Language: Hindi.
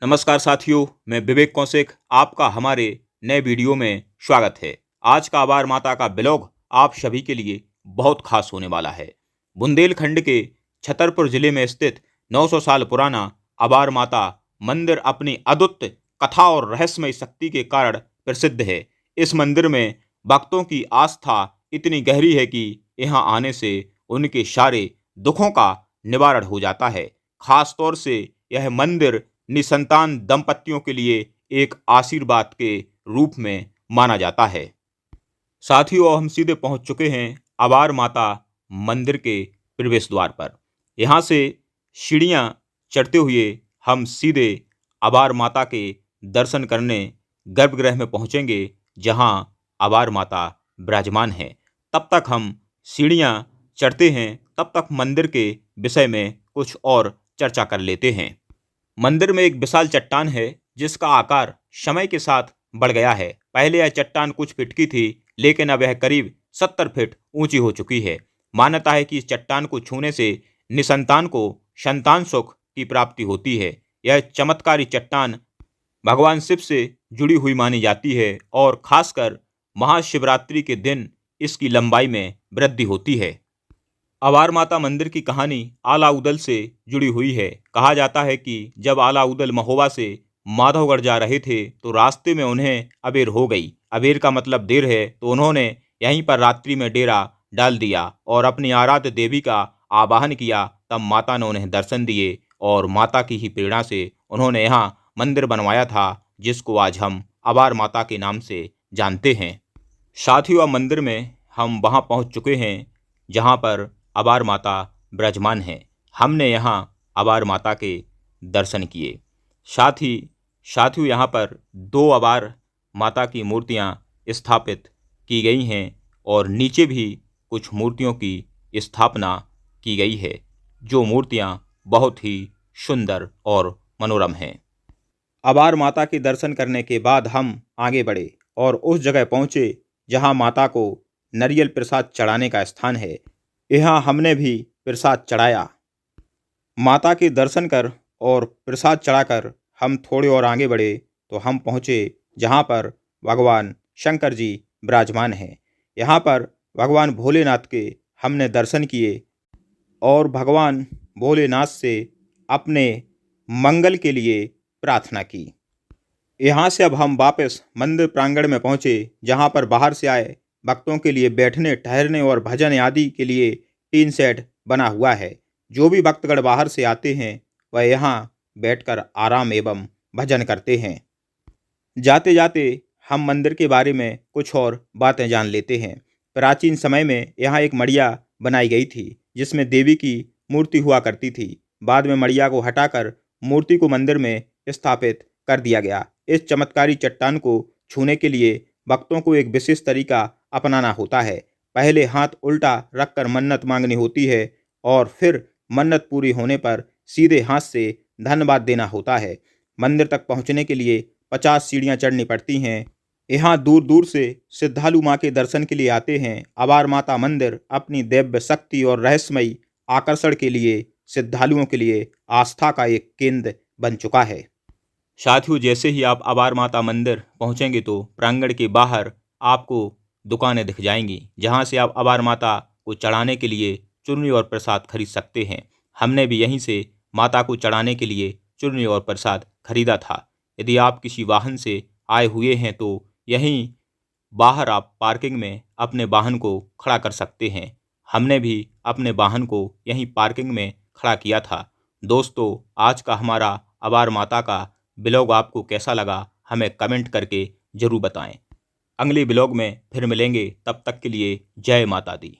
नमस्कार साथियों, मैं विवेक कौशिक आपका हमारे नए वीडियो में स्वागत है। आज का आभार माता का ब्लॉग आप सभी के लिए बहुत खास होने वाला है। बुंदेलखंड के छतरपुर जिले में स्थित 900 साल पुराना आभार माता मंदिर अपनी अद्भुत कथा और रहस्यमय शक्ति के कारण प्रसिद्ध है। इस मंदिर में भक्तों की आस्था इतनी गहरी है कि यहाँ आने से उनके सारे दुखों का निवारण हो जाता है। खास तौर से यह मंदिर निसंतान दंपतियों के लिए एक आशीर्वाद के रूप में माना जाता है। साथियों, हम सीधे पहुंच चुके हैं आभार माता मंदिर के प्रवेश द्वार पर। यहां से सीढ़ियां चढ़ते हुए हम सीधे आभार माता के दर्शन करने गर्भगृह में पहुंचेंगे, जहां आभार माता विराजमान है। तब तक हम सीढ़ियां चढ़ते हैं, तब तक मंदिर के विषय में कुछ और चर्चा कर लेते हैं। मंदिर में एक विशाल चट्टान है जिसका आकार समय के साथ बढ़ गया है। पहले यह चट्टान कुछ फीट की थी, लेकिन अब यह करीब 70 फीट ऊंची हो चुकी है। मान्यता है कि इस चट्टान को छूने से निसंतान को संतान सुख की प्राप्ति होती है। यह चमत्कारी चट्टान भगवान शिव से जुड़ी हुई मानी जाती है और खासकर महाशिवरात्रि के दिन इसकी लंबाई में वृद्धि होती है। आभार माता मंदिर की कहानी आलाउदल से जुड़ी हुई है। कहा जाता है कि जब आलाउदल महोबा से माधवगढ़ जा रहे थे तो रास्ते में उन्हें अबेर हो गई। अबेर का मतलब देर है, तो उन्होंने यहीं पर रात्रि में डेरा डाल दिया और अपनी आराध्य देवी का आवाहन किया। तब माता ने उन्हें दर्शन दिए और माता की ही प्रेरणा से उन्होंने यहाँ मंदिर बनवाया था, जिसको आज हम आभार माता के नाम से जानते हैं। साथियों, मंदिर में हम वहाँ पहुँच चुके हैं जहाँ पर आभार माता विराजमान है। हमने यहाँ आभार माता के दर्शन किए। साथियों, यहाँ पर 2 आभार माता की मूर्तियाँ स्थापित की गई हैं और नीचे भी कुछ मूर्तियों की स्थापना की गई है, जो मूर्तियाँ बहुत ही सुंदर और मनोरम हैं। आभार माता के दर्शन करने के बाद हम आगे बढ़े और उस जगह पहुँचे जहाँ माता को नारियल प्रसाद चढ़ाने का स्थान है। यहाँ हमने भी प्रसाद चढ़ाया। माता के दर्शन कर और प्रसाद चढ़ाकर हम थोड़े और आगे बढ़े तो हम पहुँचे जहाँ पर भगवान शंकर जी विराजमान हैं। यहाँ पर भगवान भोलेनाथ के हमने दर्शन किए और भगवान भोलेनाथ से अपने मंगल के लिए प्रार्थना की। यहाँ से अब हम वापस मंदिर प्रांगण में पहुँचे, जहाँ पर बाहर से आए भक्तों के लिए बैठने, ठहरने और भजन आदि के लिए टीन शेड बना हुआ है। जो भी भक्तगण बाहर से आते हैं वह यहाँ बैठकर आराम एवं भजन करते हैं। जाते जाते हम मंदिर के बारे में कुछ और बातें जान लेते हैं। प्राचीन समय में यहाँ एक मड़िया बनाई गई थी, जिसमें देवी की मूर्ति हुआ करती थी। बाद में मड़िया को हटाकर मूर्ति को मंदिर में स्थापित कर दिया गया। इस चमत्कारी चट्टान को छूने के लिए भक्तों को एक विशेष तरीका अपनाना होता है। पहले हाथ उल्टा रखकर मन्नत मांगनी होती है और फिर मन्नत पूरी होने पर सीधे हाथ से धन्यवाद देना होता है। मंदिर तक पहुंचने के लिए 50 सीढ़ियां चढ़नी पड़ती हैं। यहाँ दूर दूर से श्रद्धालु माँ के दर्शन के लिए आते हैं। आभार माता मंदिर अपनी दिव्य शक्ति और रहस्यमयी आकर्षण के लिए श्रद्धालुओं के लिए आस्था का एक केंद्र बन चुका है। साथियों, जैसे ही आप आभार माता मंदिर पहुंचेंगे तो प्रांगण के बाहर आपको दुकानें दिख जाएंगी, जहां से आप आभार माता को चढ़ाने के लिए चुन्नी और प्रसाद खरीद सकते हैं। हमने भी यहीं से माता को चढ़ाने के लिए चुन्नी और प्रसाद खरीदा था। यदि आप किसी वाहन से आए हुए हैं तो यहीं बाहर आप पार्किंग में अपने वाहन को खड़ा कर सकते हैं। हमने भी अपने वाहन को यहीं पार्किंग में खड़ा किया था। दोस्तों, आज का हमारा आभार माता का ब्लॉग आपको कैसा लगा, हमें कमेंट करके ज़रूर बताएं। अगले ब्लॉग में फिर मिलेंगे, तब तक के लिए जय माता दी।